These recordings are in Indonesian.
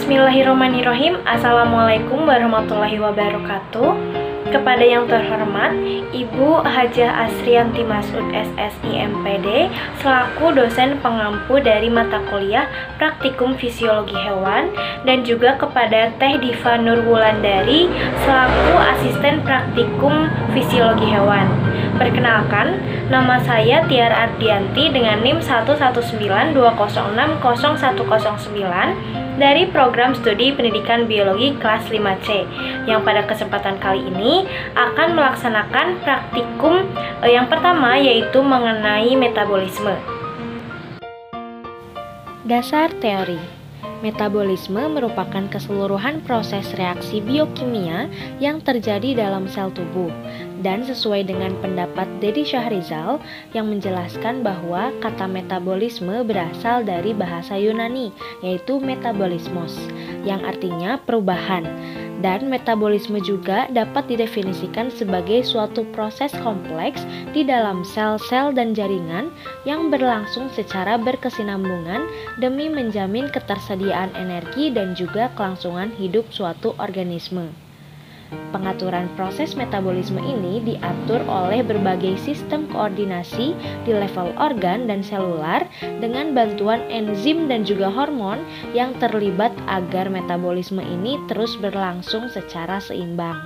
Bismillahirrahmanirrahim. Assalamualaikum warahmatullahi wabarakatuh. Kepada yang terhormat Ibu Hajah Asrianti Masud SSI MPD selaku dosen pengampu dari mata kuliah Praktikum Fisiologi Hewan, dan juga kepada Teh Diva Nurwulandari selaku asisten Praktikum Fisiologi Hewan. Perkenalkan, nama saya Tiara Ardianti dengan NIM 11920600109 dari program studi pendidikan biologi kelas 5C, yang pada kesempatan kali ini akan melaksanakan praktikum yang pertama, yaitu mengenai metabolisme. Dasar teori. Metabolisme merupakan keseluruhan proses reaksi biokimia yang terjadi dalam sel tubuh, dan sesuai dengan pendapat Deddy Syahrizal yang menjelaskan bahwa kata metabolisme berasal dari bahasa Yunani, yaitu metabolismos, yang artinya perubahan. Dan metabolisme juga dapat didefinisikan sebagai suatu proses kompleks di dalam sel-sel dan jaringan yang berlangsung secara berkesinambungan demi menjamin ketersediaan energi dan juga kelangsungan hidup suatu organisme. Pengaturan proses metabolisme ini diatur oleh berbagai sistem koordinasi di level organ dan selular dengan bantuan enzim dan juga hormon yang terlibat agar metabolisme ini terus berlangsung secara seimbang.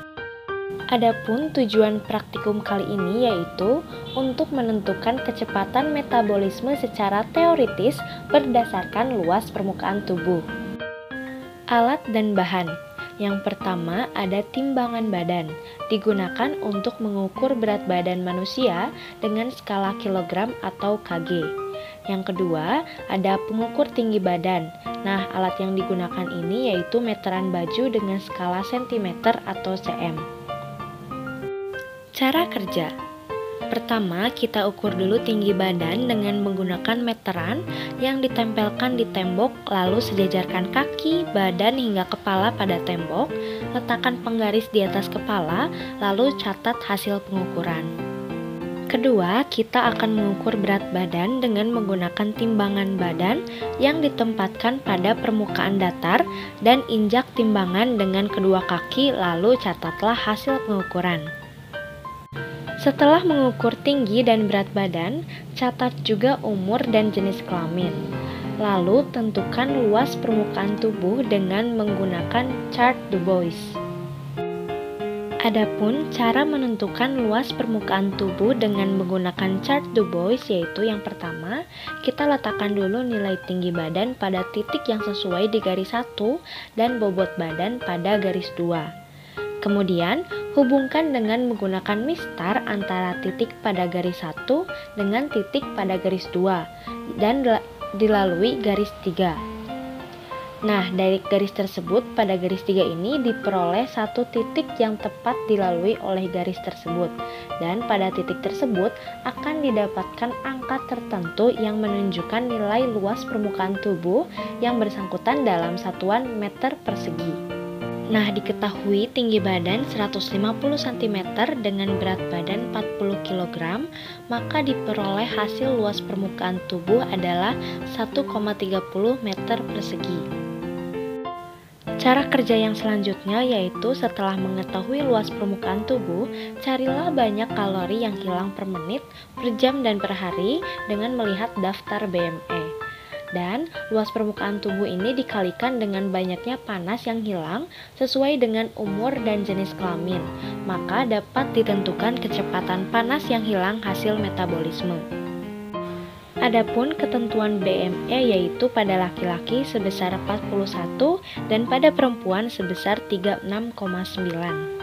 Adapun tujuan praktikum kali ini yaitu untuk menentukan kecepatan metabolisme secara teoritis berdasarkan luas permukaan tubuh. Alat dan bahan. Yang pertama ada timbangan badan, digunakan untuk mengukur berat badan manusia dengan skala kilogram atau kg. Yang kedua ada pengukur tinggi badan. Nah, alat yang digunakan ini yaitu meteran baju dengan skala cm atau cm. Cara kerja. Pertama, kita ukur dulu tinggi badan dengan menggunakan meteran yang ditempelkan di tembok, lalu sejajarkan kaki, badan hingga kepala pada tembok, letakkan penggaris di atas kepala, lalu catat hasil pengukuran. Kedua, kita akan mengukur berat badan dengan menggunakan timbangan badan yang ditempatkan pada permukaan datar dan injak timbangan dengan kedua kaki, lalu catatlah hasil pengukuran. Setelah mengukur tinggi dan berat badan, catat juga umur dan jenis kelamin. Lalu tentukan luas permukaan tubuh dengan menggunakan chart Du Bois. Adapun cara menentukan luas permukaan tubuh dengan menggunakan chart Du Bois yaitu yang pertama, kita letakkan dulu nilai tinggi badan pada titik yang sesuai di garis 1 dan bobot badan pada garis 2. Kemudian, hubungkan dengan menggunakan mistar antara titik pada garis 1 dengan titik pada garis 2 dan dilalui garis 3. Nah, dari garis tersebut pada garis 3 ini diperoleh satu titik yang tepat dilalui oleh garis tersebut, dan pada titik tersebut akan didapatkan angka tertentu yang menunjukkan nilai luas permukaan tubuh yang bersangkutan dalam satuan meter persegi. Nah, diketahui tinggi badan 150 cm dengan berat badan 40 kg, maka diperoleh hasil luas permukaan tubuh adalah 1,30 meter persegi. Cara kerja yang selanjutnya yaitu setelah mengetahui luas permukaan tubuh, carilah banyak kalori yang hilang per menit, per jam, dan per hari dengan melihat daftar BME. Dan luas permukaan tubuh ini dikalikan dengan banyaknya panas yang hilang sesuai dengan umur dan jenis kelamin, maka dapat ditentukan kecepatan panas yang hilang hasil metabolisme. Adapun ketentuan BME yaitu pada laki-laki sebesar 41 dan pada perempuan sebesar 36,9.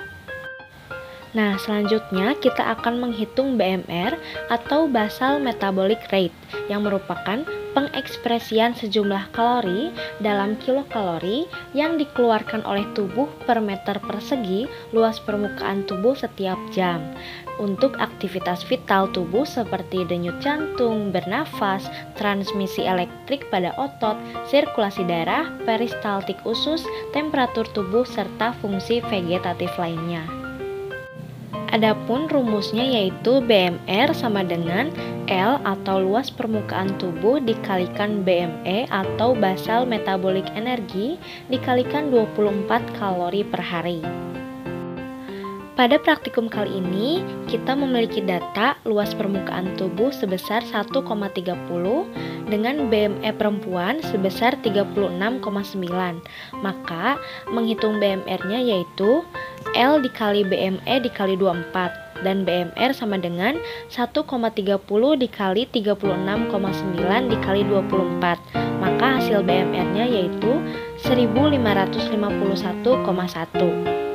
Nah, selanjutnya kita akan menghitung BMR atau basal metabolic rate yang merupakan pengekspresian sejumlah kalori dalam kilokalori yang dikeluarkan oleh tubuh per meter persegi luas permukaan tubuh setiap jam untuk aktivitas vital tubuh seperti denyut jantung, bernafas, transmisi elektrik pada otot, sirkulasi darah, peristaltik usus, temperatur tubuh, serta fungsi vegetatif lainnya. Adapun rumusnya yaitu BMR sama dengan L atau luas permukaan tubuh dikalikan BME atau basal metabolic energy dikalikan 24 kalori per hari. Pada praktikum kali ini, kita memiliki data luas permukaan tubuh sebesar 1,30 dengan BME perempuan sebesar 36,9. Maka, menghitung BMR-nya yaitu L dikali BME dikali 24 dan BMR sama dengan 1,30 dikali 36,9 dikali 24. Maka hasil BMR-nya yaitu 1551,1.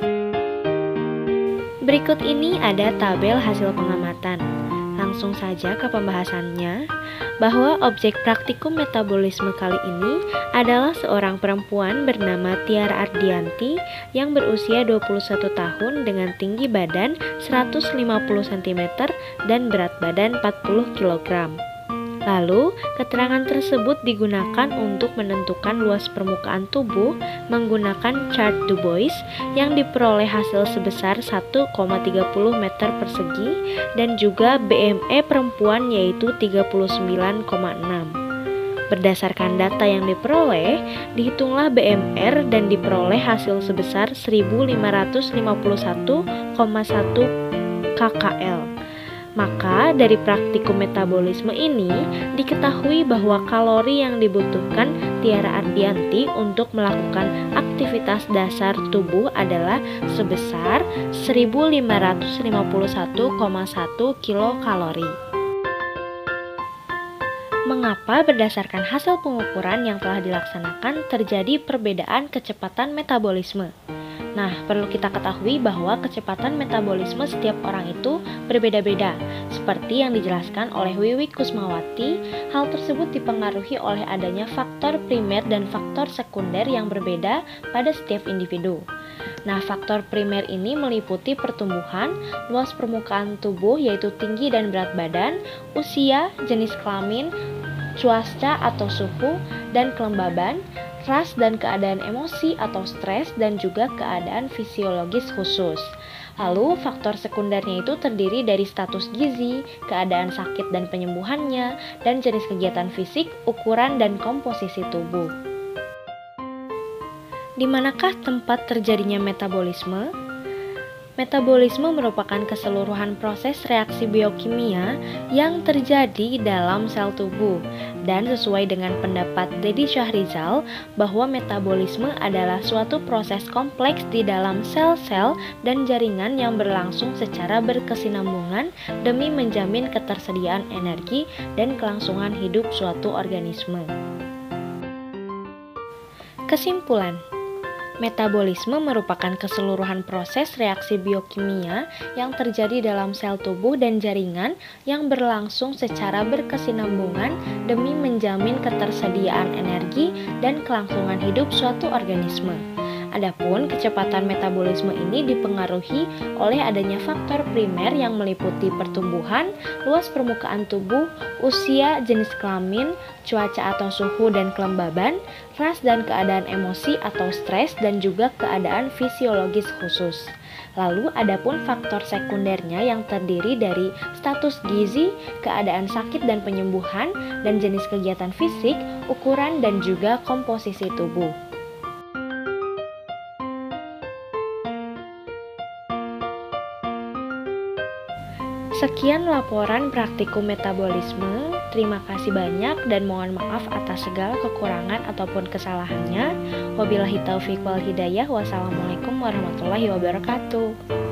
Berikut ini ada tabel hasil pengamatan. Langsung saja ke pembahasannya, bahwa objek praktikum metabolisme kali ini adalah seorang perempuan bernama Tiara Ardianti yang berusia 21 tahun dengan tinggi badan 150 cm dan berat badan 40 kg. Lalu, keterangan tersebut digunakan untuk menentukan luas permukaan tubuh menggunakan chart Du Bois yang diperoleh hasil sebesar 1,30 meter persegi dan juga BME perempuan yaitu 39,6. Berdasarkan data yang diperoleh, dihitunglah BMR dan diperoleh hasil sebesar 1551,1 kkl. Maka dari praktikum metabolisme ini diketahui bahwa kalori yang dibutuhkan Tiara Ardianti untuk melakukan aktivitas dasar tubuh adalah sebesar 1551,1 kilokalori. Mengapa berdasarkan hasil pengukuran yang telah dilaksanakan terjadi perbedaan kecepatan metabolisme? Nah, perlu kita ketahui bahwa kecepatan metabolisme setiap orang itu berbeda-beda. Seperti yang dijelaskan oleh Wiwi Kusmawati, hal tersebut dipengaruhi oleh adanya faktor primer dan faktor sekunder yang berbeda pada setiap individu. Nah, faktor primer ini meliputi pertumbuhan, luas permukaan tubuh yaitu tinggi dan berat badan, usia, jenis kelamin, cuaca atau suhu, dan kelembaban, ras dan keadaan emosi atau stres, dan juga keadaan fisiologis khusus. Lalu, faktor sekundernya itu terdiri dari status gizi, keadaan sakit dan penyembuhannya, dan jenis kegiatan fisik, ukuran, dan komposisi tubuh. Di manakah tempat terjadinya metabolisme? Metabolisme merupakan keseluruhan proses reaksi biokimia yang terjadi dalam sel tubuh. Dan sesuai dengan pendapat Deddy Syahrizal bahwa metabolisme adalah suatu proses kompleks di dalam sel-sel dan jaringan yang berlangsung secara berkesinambungan demi menjamin ketersediaan energi dan kelangsungan hidup suatu organisme. Kesimpulan: metabolisme merupakan keseluruhan proses reaksi biokimia yang terjadi dalam sel tubuh dan jaringan yang berlangsung secara berkesinambungan demi menjamin ketersediaan energi dan kelangsungan hidup suatu organisme. Adapun kecepatan metabolisme ini dipengaruhi oleh adanya faktor primer yang meliputi pertumbuhan, luas permukaan tubuh, usia, jenis kelamin, cuaca atau suhu dan kelembaban, ras dan keadaan emosi atau stres, dan juga keadaan fisiologis khusus. Lalu adapun faktor sekundernya yang terdiri dari status gizi, keadaan sakit dan penyembuhan, dan jenis kegiatan fisik, ukuran, dan juga komposisi tubuh. Sekian laporan praktikum metabolisme. Terima kasih banyak dan mohon maaf atas segala kekurangan ataupun kesalahannya. Wabillahi taufiq wal hidayah. Wassalamualaikum warahmatullahi wabarakatuh.